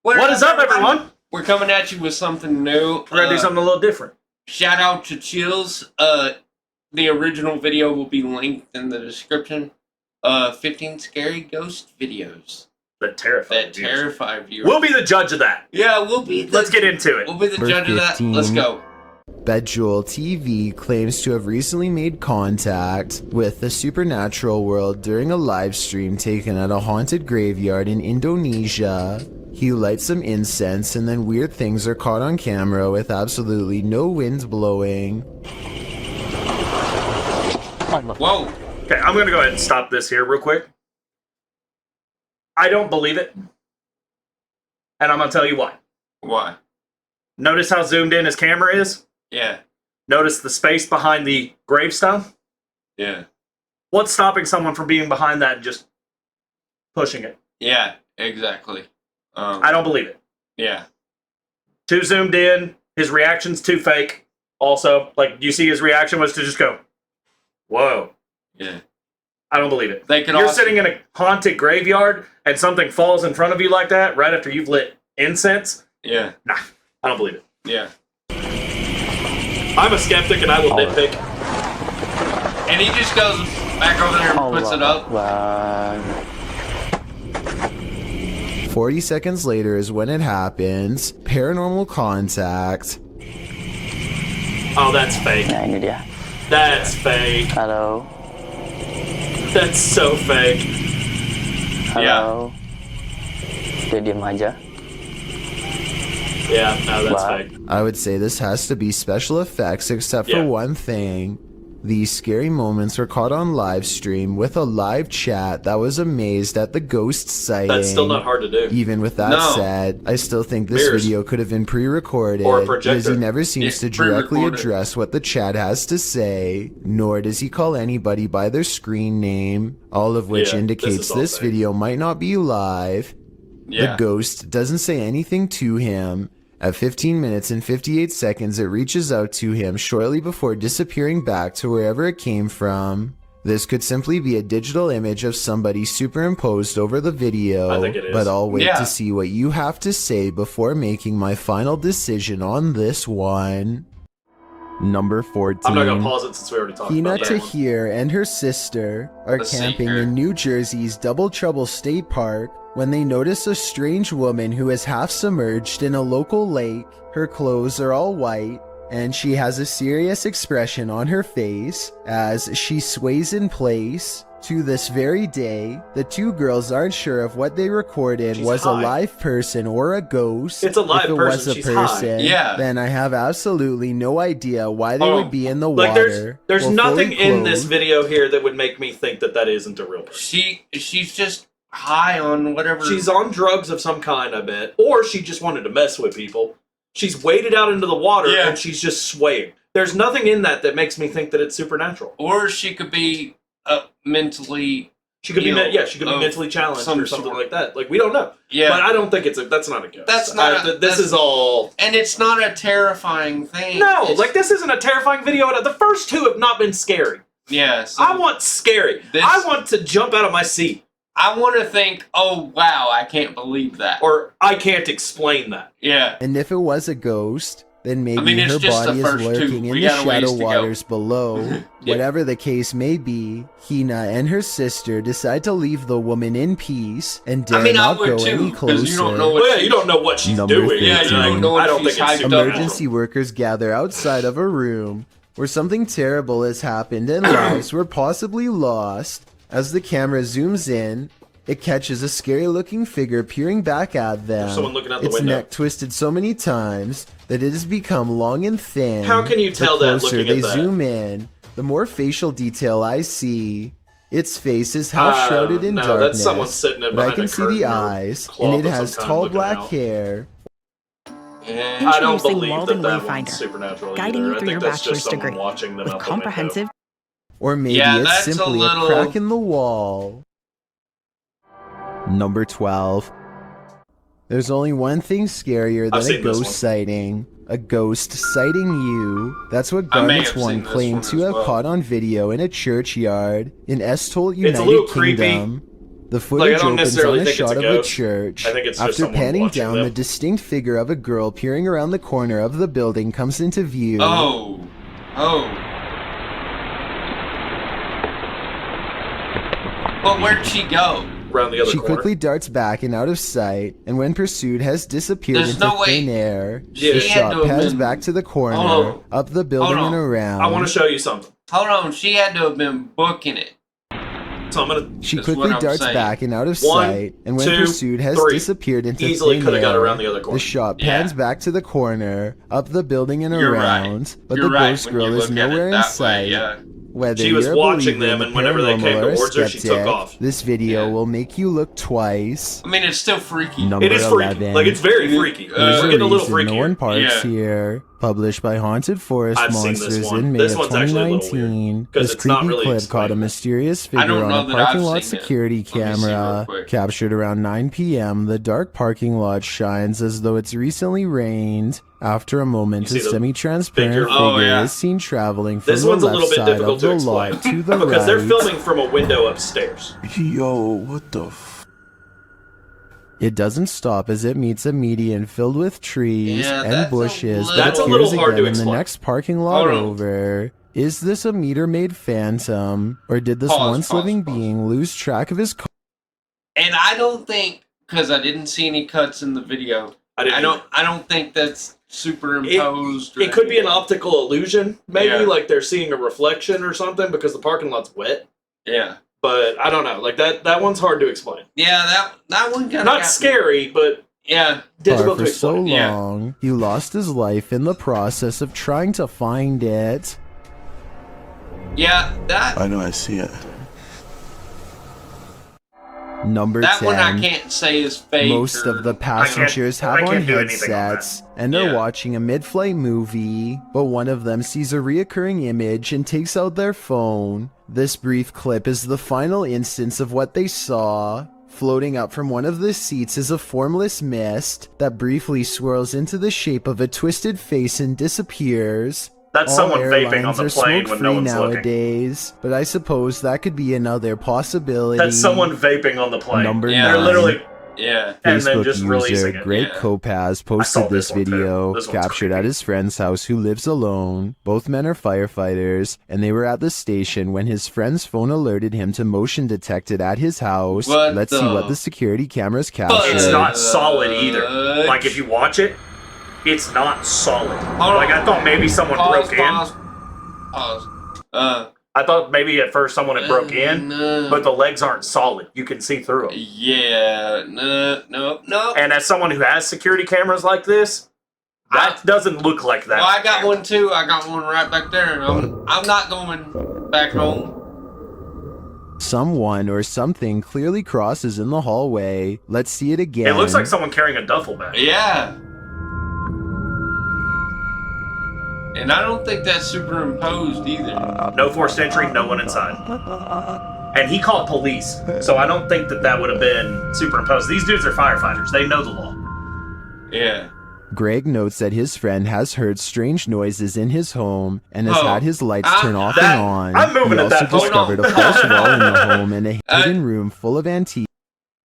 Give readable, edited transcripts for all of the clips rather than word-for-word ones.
What is up, everyone? We're coming at you with something new. We're gonna do something a little different. Shout out to Chills. The original video will be linked in the description. 15 scary ghost videos That terrify viewers. We'll be the judge of that. Yeah, we'll be. Let's get into it. We'll be the judge of that. Let's go. Bedjewel TV claims to have recently made contact with the supernatural world during a live stream taken at a haunted graveyard in Indonesia. He lights some incense and then weird things are caught on camera with absolutely no wind blowing. Whoa. Okay, I'm gonna go ahead and stop this here real quick. I don't believe it. And I'm gonna tell you why. Why? Notice how zoomed in his camera is? Yeah. Notice the space behind the gravestone? Yeah. What's stopping someone from being behind that and just pushing it? Yeah, exactly. I don't believe it. Yeah. Too zoomed in. His reaction's too fake. Also, like, you see his reaction was to just go, whoa. Yeah. I don't believe it. They You're sitting in a haunted graveyard and something falls in front of you like that right after you've lit incense? Yeah. Nah, I don't believe it. Yeah. I'm a skeptic and I will nitpick. And he just goes back over there and puts it up. 40 seconds later is when it happens. Paranormal contact. Oh, that's fake. Nah, ini dia. That's fake. Halo. That's so fake. Halo. Dia diem aja. Yeah, no, that's fake. I would say this has to be special effects except for one thing. These scary moments were caught on live stream with a live chat that was amazed at the ghost sighting. That's still not hard to do. Even with that said, I still think this video could have been pre-recorded, or a projector. because he never seems to directly address what the chat has to say, nor does he call anybody by their screen name, all of which indicates this video might not be live. The ghost doesn't say anything to him. At 15 minutes and 58 seconds, it reaches out to him shortly before disappearing back to wherever it came from. This could simply be a digital image of somebody superimposed over the video, I think it is. But I'll wait to see what you have to say before making my final decision on this one. Number 14. I'm not gonna pause it since we already talked about that one. Tahir and her sister are camping in New Jersey's Double Trouble State Park when they notice a strange woman who is half submerged in a local lake. Her clothes are all white, and she has a serious expression on her face as she sways in place. To this very day, the two girls aren't sure if what they recorded was a live person or a ghost. It's a live person. If it was a person, Yeah. then I have absolutely no idea why they would be in the water. There's nothing in this video here that would make me think that that isn't a real person. She's just high on whatever. She's on drugs of some kind, I bet. Or she just wanted to mess with people. She's waded out into the water and she's just swaying. There's nothing in that that makes me think that it's supernatural. Or she could be mentally. She could be, she could be mentally challenged or something like that. Like, we don't know. Yeah, but I don't think that's not a ghost. That's not. This is all, and it's not a terrifying thing. No, like, this isn't a terrifying video. The first two have not been scary. Yeah, so I want scary. I want to jump out of my seat. I want to think, oh wow, I can't believe that, or I can't explain that. Yeah. And if it was a ghost, then maybe her body is lurking in the shadow waters below. Whatever the case may be, Hina and her sister decide to leave the woman in peace and dare not go any closer. You don't know what she's doing. Yeah, you don't know what she's hyped up. Emergency workers gather outside of a room where something terrible has happened and lives were possibly lost. As the camera zooms in, it catches a scary-looking figure peering back at them. There's someone looking out the its window. neck twisted so many times that it has become long and thin. How can you tell that looking at that? The closer they zoom in, the more facial detail I see. Its face is half shrouded in darkness, that's someone sitting in but I behind can a see curtain the or eyes, cloth and it of has some kind tall looking black out. hair. I don't believe Walden that Wayfinder, one's supernatural guiding either. you I through think your that's just bachelor's someone degree watching them with out comprehensive. Or maybe it's simply a crack in the wall. Number 12. There's only one thing scarier than a ghost sighting. A ghost sighting you. That's what Garnet's one claimed to have caught on video in a churchyard in Estholt, United Kingdom. The footage I don't opens necessarily on a think it's shot a of a ghost. church. I think it's just After someone panning watching down, them. the distinct figure of a girl peering around the corner of the building comes into view. Oh. But where'd she go? Around the other She corner. quickly darts back and out of sight, and when pursued has disappeared There's into no way thin air. she The had shot to have pans been- back to the corner, Hold on. up the building Hold and on. around. I want to show you something. Hold on, she had to have been booking it. So I'm gonna. She That's quickly what I'm darts saying. back and out of One, sight, and when 2, pursued has 3. disappeared into Easily thin could have got air. around the other corner. The shot pans Yeah. back to the corner, up the building and You're around, right. but You're the right ghost when girl you is look at it nowhere in that way, sight. yeah. Whether She was you're a watching believer them, in and whenever they paranormal came or a towards her, she took skeptic, off. This video Yeah. will make you look twice. I mean, it's still freaky. Number It is freaky. 11. Like, it's very freaky. There's We're a getting a little reason freaky. no one parks Yeah. here. Published by Haunted Forest I've seen this Monsters one. in May This of one's actually a little weird, 2019. 'cause This it's not creepy really clip explained. caught a mysterious I figure don't on know a that parking I've lot seen it. security Let me see real camera. quick. Captured around 9 p.m., the dark parking lot shines as though it's recently rained. After a moment, You a see the semi-transparent figure? figure Oh, yeah. is seen traveling from This the one's a left little bit side difficult of to the explain lot to the because they're right. filming from a window upstairs. Yo, what the f? It doesn't stop as it meets a median filled with trees Yeah, and that's a bushes, little- but That's a appears little hard again to in the explain. next parking lot Hold on. over. Is this a meter-made phantom, or did this Pause, once pause, living pause. being lose track of his car? And I don't think, because I didn't see any cuts in the video, I don't think that's superimposed. or It could be an anything. optical illusion, maybe Yeah. like they're seeing a reflection or something because the parking lot's wet. Yeah. But I don't know. Like that one's hard to explain. Yeah, that one kind of Not scary, but Yeah. difficult For to so explain. Yeah. long, he lost his life in the process of trying to find it. Yeah, that I know, I see it. Number that 10. one I can't say is fake. Most or- of the passengers I have on can't do anything on headsets and are Yeah. watching a mid-flight movie, but one of them sees a reoccurring image and takes out their phone. This brief clip is the final instance of what they saw. Floating up from one of the seats is a formless mist that briefly swirls into the shape of a twisted face and disappears. That's All someone vaping on airlines the are plane when smoke-free no one's looking. nowadays, but I suppose that could be another possibility. That's someone vaping on the plane. Number Yeah. They're 9. literally Yeah. and then Facebook just releasing user it. Greg Yeah. Kopaz I saw posted this this one, too. video This one's captured creepy. at his friend's house who lives alone. Both men are firefighters, and they were at the station when his friend's phone alerted him to motion detected at his house. What Let's see the- what the security cameras captured. It's not solid either. Fudge. Like if you watch it, it's not solid. Hold Like on. I thought maybe someone broke in. Pause. I thought maybe at first someone had broke in, No. but the legs aren't solid. You can see through them. Yeah. No. And as someone who has security cameras like this, that doesn't look like that. Well, I got one too. I got one right back there. I'm not going back home. Someone or something clearly crosses in the hallway. Let's see it again. It looks like someone carrying a duffel bag. Yeah. And I don't think that's superimposed either. No forced entry, no one inside. And he called police, so I don't think that would have been superimposed. These dudes are firefighters. They know the law. Yeah. Greg notes that his friend has heard strange noises in his home and has Oh, had his lights turn off that- and on. I'm moving he at also that point. discovered a false wall in the home and a hidden room full of antiques.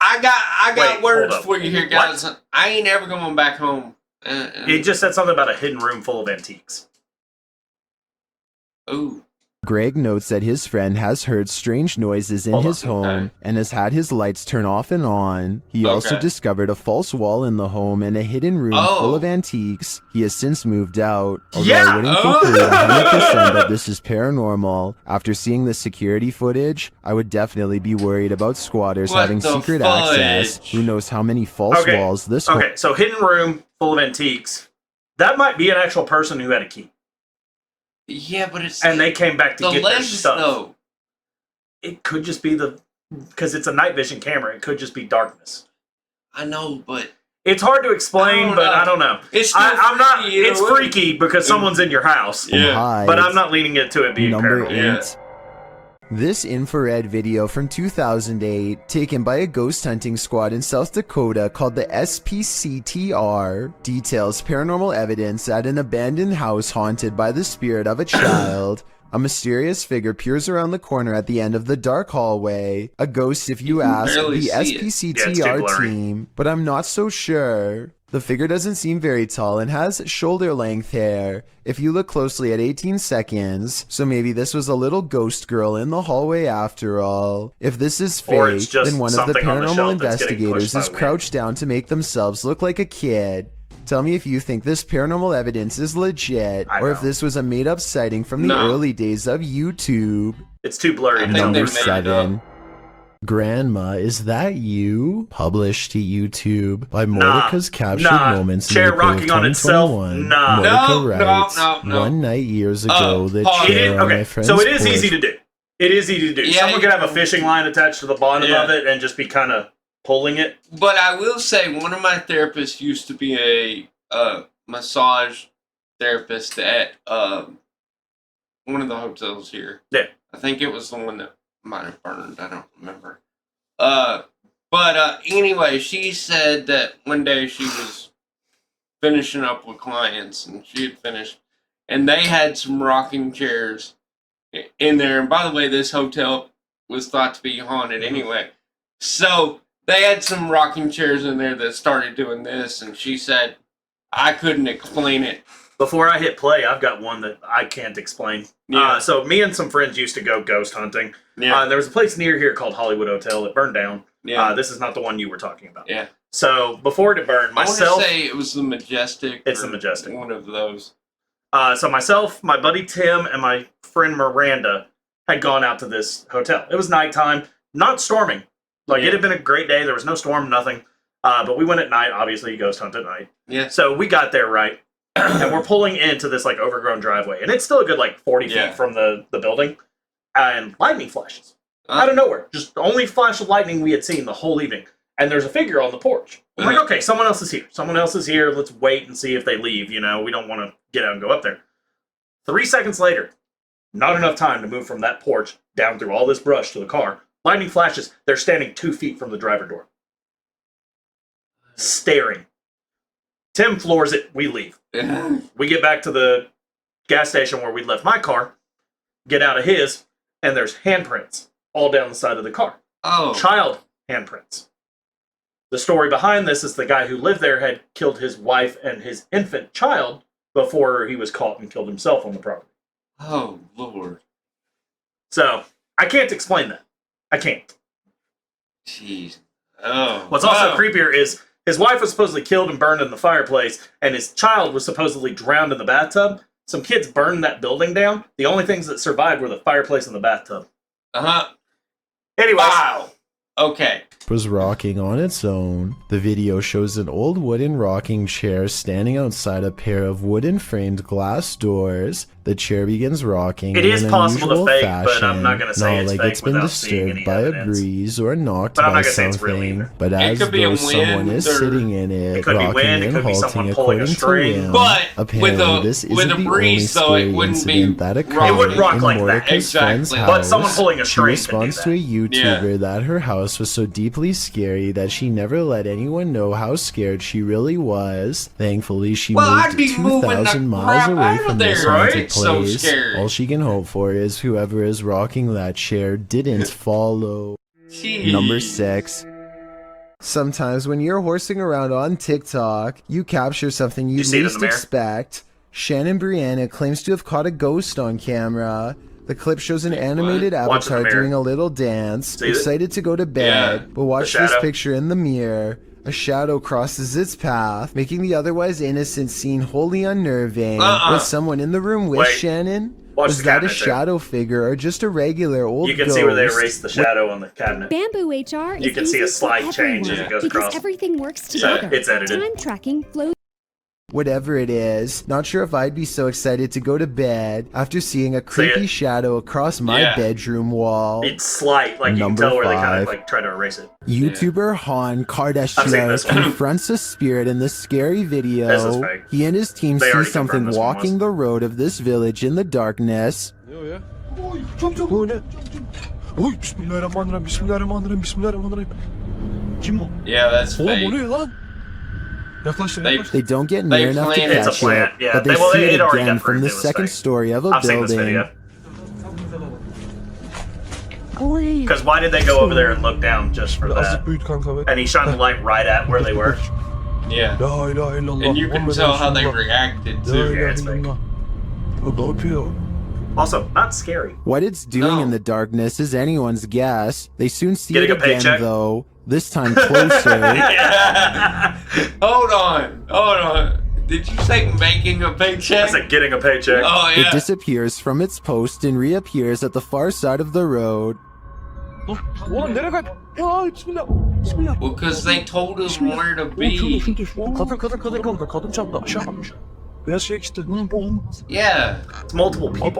I got Wait, words hold up. for you here, guys. I ain't ever going back home. It just said something about a hidden room full of antiques. Ooh. Greg notes that his friend has heard strange noises in Hold his on, home okay. and has had his lights turn off and on. He also Okay. discovered a false wall in the home and a hidden room Oh. full of antiques. He has since moved out, although Yeah! I wouldn't Oh. conclude 100% that this is paranormal. After seeing the security footage, I would definitely be worried about squatters What having the secret fudge? access. Who knows how many false Okay, walls this home. Okay, so hidden room full of antiques. That might be an actual person who had a key. Yeah, but it's And they came back to the get their legs stuff. though. It could just be because it's a night vision camera, it could just be darkness. I know, but It's hard to explain, I don't but know. I don't know. it's still I'm not. freaky either It's way. freaky because someone's in your house, Yeah. hides. but I'm not leaning into it being Number paranormal. 8. This infrared video from 2008, taken by a ghost hunting squad in South Dakota called the SPCTR, details paranormal evidence at an abandoned house haunted by the spirit of a child. A mysterious figure peers around the corner at the end of the dark hallway. A ghost if you ask the SPCTR team, but I'm not so sure. The figure doesn't seem very tall and has shoulder-length hair if you look closely at 18 seconds, so maybe this was a little ghost girl in the hallway after all. If this is fake, then one of the paranormal investigators is crouched down to make themselves look like a kid. Tell me if you think this paranormal evidence is legit, or if this was a made-up sighting from the early days of YouTube. It's too blurry. Number 7. Grandma, is that you? Published to YouTube by Mordecai's Captured Moments in April of 2021. Mordecai writes, one night years ago, the chair on my friend's So it is porch. easy to do. It is easy to do. Yeah, Someone could have a fishing line attached to the bottom of it and just be kind of pulling it. But I will say, one of my therapists used to be a massage therapist at one of the hotels here. Yeah. I think it was the one that might have burned. I don't remember. But anyway, she said that one day she was finishing up with clients, and she had finished, and they had some rocking chairs in there. And by the way, this hotel was thought to be haunted anyway. So they had some rocking chairs in there that started doing this, and she said, I couldn't explain it. Before I hit play, I've got one that I can't explain. Yeah. So me and some friends used to go ghost hunting. Yeah. There was a place near here called Hollywood Hotel. It burned down. Yeah. This is not the one you were talking about. Yeah. So before it burned, myself... I want to say it was the Majestic. It's the Majestic. One of those. So myself, my buddy Tim, and my friend Miranda had gone out to this hotel. It was nighttime, not storming. Like, it had been a great day. There was no storm, nothing. But we went at night. Obviously, you ghost hunt at night. Yeah. So we got there, right? And we're pulling into this, like, overgrown driveway. And it's still a good, like, 40 feet from the building. And lightning flashes. Out of nowhere. Just the only flash of lightning we had seen the whole evening. And there's a figure on the porch. I'm like, okay, someone else is here. Someone else is here. Let's wait and see if they leave. You know, we don't want to get out and go up there. 3 seconds later, not enough time to move from that porch down through all this brush to the car. Lightning flashes. They're standing 2 feet from the driver door. Staring. Tim floors it. We leave. We get back to the gas station where we left my car, get out of his, and there's handprints all down the side of the car. Oh. Child handprints. The story behind this is the guy who lived there had killed his wife and his infant child before he was caught and killed himself on the property. Oh, Lord. So, I can't explain that. I can't. Jeez. Oh. What's also creepier is his wife was supposedly killed and burned in the fireplace, and his child was supposedly drowned in the bathtub. Some kids burned that building down. The only things that survived were the fireplace and the bathtub. Uh-huh. Anyways. Wow. Okay. Was rocking on its own. The video shows an old wooden rocking chair standing outside a pair of wooden framed glass doors. The chair begins rocking. It is in an possible to unusual fake, fashion, but I'm not going to say not it's like fake it's been without seeing disturbed any by evidence. a breeze or knocked But I'm by not gonna say it's real something. either. But It as could be a though someone wind is or- sitting in it, It could be rocking wind, it and could be halting someone pulling a according to string. Lim. But Apparently, with this a isn't the breeze, only though, it scary wouldn't incident be that occurred rocking. It wouldn't rock in like that. Mordecai's friend's Exactly. house. But someone pulling a She string can do responds that. to a YouTuber that her house was so deeply scary that she never let anyone know how scared she really was. Thankfully, she I'd moved be moving the 2,000 miles crap away out of from there, this right? haunted It's so place. scary. All she can hope for is whoever is rocking that chair didn't follow. Jeez. Number 6. Sometimes when you're horsing around on TikTok, you capture something you see it in least the mirror? expect. Shannon Brianna claims to have caught a ghost on camera. The clip shows an animated Watch in the avatar mirror. doing a little dance, See it? excited to go to bed, Yeah. but watch The this shadow? picture in the mirror. A shadow crosses its path, making the otherwise innocent scene wholly unnerving. Was someone in the room with Wait. Shannon? Watch Was the that a cabinet there. shadow figure or just a regular old You can ghost? see where they erased the shadow on the cabinet. Bamboo HR is You can see a easy for slight change as everyone it goes because across. everything works So together. it's edited. Time tracking flows. Whatever it is, not sure if I'd be so excited to go to bed after seeing a See creepy it? shadow across my Yeah. bedroom wall. It's slight, like you can Number tell where they kind 5. of like try to erase it. YouTuber Han I've seen Kardashian this one. confronts a spirit in this scary This is video. fake. He and his team They see already something confirmed this one walking was. the road of this village in the darkness. Yeah, that's fake. They don't get They near enough to claim it's a catch plant, it, yeah. but they Well, see it it already again got from proved the it was second fake. story of a I've seen this building. video. Because why did they go over there and look down just for that? And he shined the light right at where they were. Yeah. And you can tell how they reacted too. Yeah, it's fake. Also, not scary. What it's doing in the darkness is anyone's guess. They soon see it again, though. This time closer. Hold on. Did you say making a paycheck? I said getting a paycheck. Oh, yeah. It disappears from its post and reappears at the far side of the road. Well, because they told him where to be. Yeah. It's multiple people.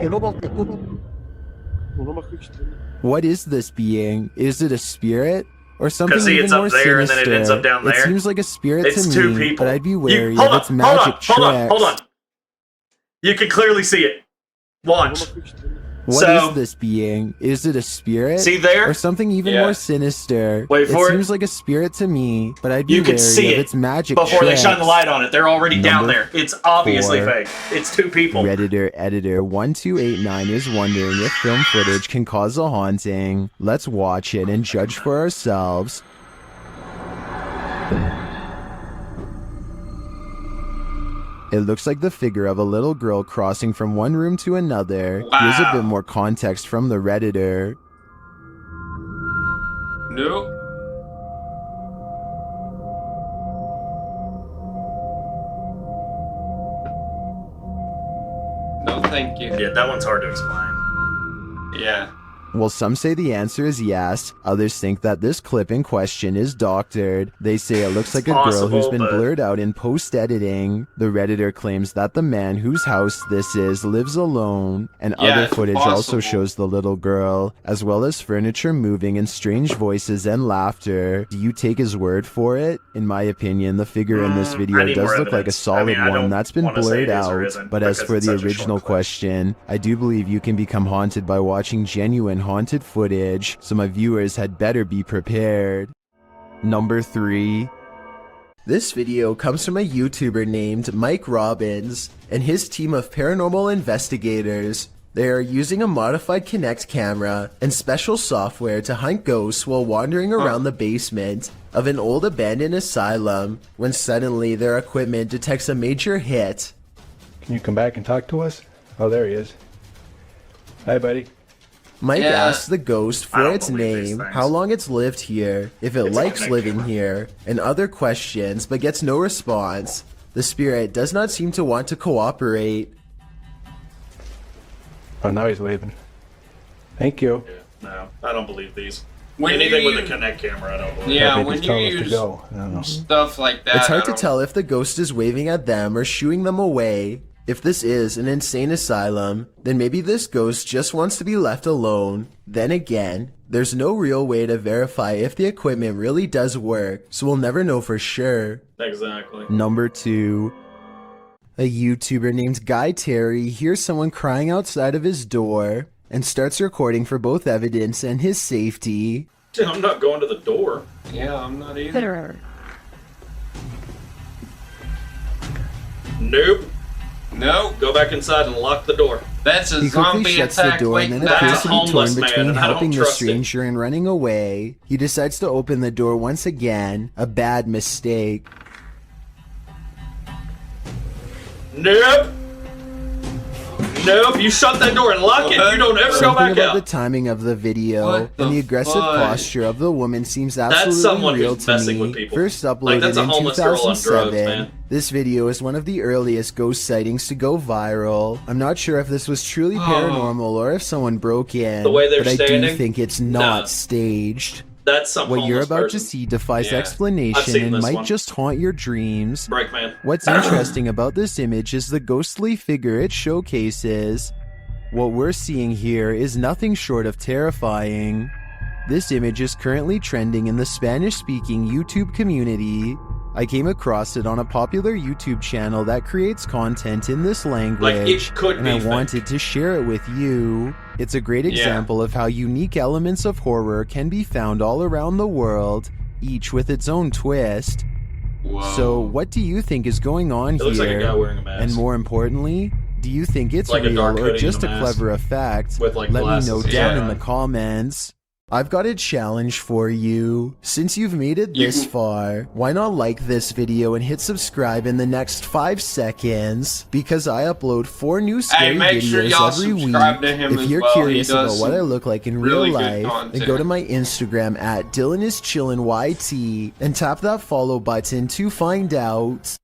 What is this being? Is it a spirit? Or something see, even it's up more there and sinister? then it ends up down there. It seems like a spirit It's to two me, people. but I'd be wary Hold of its magic tricks. Hold on. You can clearly see it. Watch. What is this being? Is it a spirit? See there? Or something even more sinister? Wait for it. It seems like a spirit to me, but I'd be wary see of it its magic before tricks. they shine the light on it. They're already down there. It's obviously fake. It's two people. Redditor editor 1289 is wondering if film footage can cause a haunting. Let's watch it and judge for ourselves. It looks like the figure of a little girl crossing from one room to another. Wow. Here's a bit more context from the Redditor. Nope. No, thank you. Yeah, that one's hard to explain. Yeah. Well, some say the answer is yes. Others think that this clip in question is doctored. They say it looks like a girl who's been blurred out in post-editing. The Redditor claims that the man whose house this is lives alone. And other footage also shows the little girl, as well as furniture moving and strange voices and laughter. Do you take his word for it? In my opinion, the figure in this video does look like a solid one that's been blurred out. But as for the original question, I do believe you can become haunted by watching genuine haunted footage, so my viewers had better be prepared. Number 3. This video comes from a YouTuber named Mike Robbins and his team of paranormal investigators. They are using a modified Kinect camera and special software to hunt ghosts while wandering around the basement of an old abandoned asylum when suddenly their equipment detects a major hit. Can you come back and talk to us? Oh, there he is. Hi, buddy. Mike asks the ghost for its name, how long it's lived here, if it likes living here, and other questions, but gets no response. The spirit does not seem to want to cooperate. Oh, now he's waving. Thank you. Yeah, no, I don't believe these. Anything with a Kinect camera, I don't believe. Yeah, when you use stuff like that, it's hard to tell if the ghost is waving at them or shooing them away. If this is an insane asylum, then maybe this ghost just wants to be left alone. Then again, there's no real way to verify if the equipment really does work, so we'll never know for sure. Exactly. Number 2. A YouTuber named Guy Terry hears someone crying outside of his door and starts recording for both evidence and his safety. I'm not going to the door. Yeah, I'm not either. Nope. No. Go back inside and lock the door. That's a he quickly zombie shuts attack. the door and then appears to be torn between man, helping the trust stranger and running away. He decides to open the door once again. A bad mistake. Nope. Nope, you shut that door and lock it. You don't ever go Something back about out. the timing of the video and the aggressive posture of the woman seems That's absolutely someone real who's to messing me. with people. First Like, uploaded that's a in homeless girl on drugs, 2007, man. this video is one of the earliest ghost sightings to go viral. I'm not sure if this was truly paranormal or if someone broke in, The way they're but I do standing? think it's not staged. That's some What you're homeless about person. to see defies I've explanation seen and this might one. just haunt your dreams. Breakman. What's interesting about this image is the ghostly figure it showcases. What we're seeing here is nothing short of terrifying. This image is currently trending in the Spanish-speaking YouTube community. I came across it on a popular YouTube channel that creates content in this language, and I wanted to share it with you. It's a great example of how unique elements of horror can be found all around the world, each with its own twist. Whoa. So, what do you think is going on It looks like a here? guy wearing a mask. And more importantly, do you think it's Like a real dark or hoodie just a and a mask clever effect? with, like, Let me know glasses. down Yeah. in the comments. I've got a challenge for you. Since you've made it this far, why not like this video and hit subscribe in the next 5 seconds? Because I upload 4 new scary videos every week. If you're curious about what I look like in real life, then go to my Instagram at DylanIsChillinYT and tap that follow button to find out.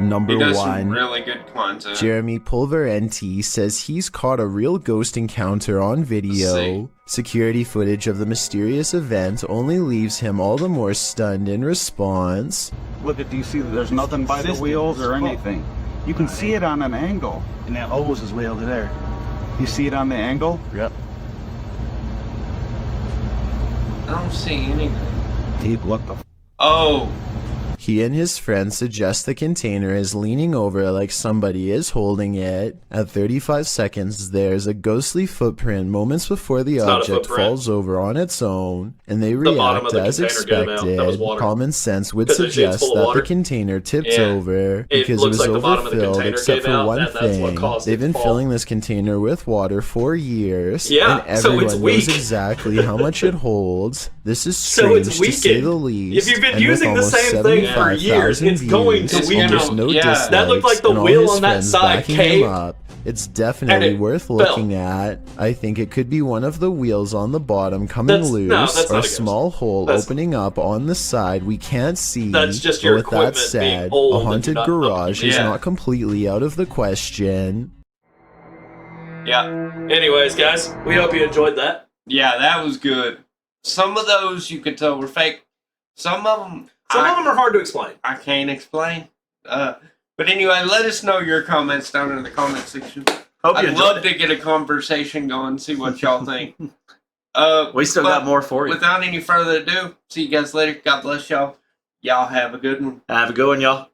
Number 1. Really good content. Jeremy Pulverenti says he's caught a real ghost encounter on video. Security footage of the mysterious event only leaves him all the more stunned in response. Look at, do you see that there's nothing by the wheels or anything? You can see it on an angle. And that hose is way over there. You see it on the angle? Yep. I don't see anything. Dude, what the Oh. He and his friend suggest the container is leaning over like somebody is holding it. At 35 seconds, there's a ghostly footprint moments before the object falls over on its own, and they react as expected. Common sense would suggest that the container tipped over because it was overfilled except for one thing. They've been filling this container with water for years, and everyone knows exactly how much it holds. This is strange to say the least. If you've been using the same thing for years, it's going to weaken. No that looked like the wheel on that side caved. It's definitely worth looking at. I think it could be one of the wheels on the bottom coming loose, or a small hole opening up on the side we can't see. That's just your but with that said, a haunted garage is not completely out of the question. Yeah. Anyways, guys, we hope you enjoyed that. Yeah, that was good. Some of those you could tell were fake. Some of them are hard to explain. I can't explain. But anyway, let us know your comments down in the comment section. I'd love to get a conversation going, see what y'all think. We still got more for you. Without any further ado, see you guys later. God bless y'all. Y'all have a good one. Have a good one, y'all.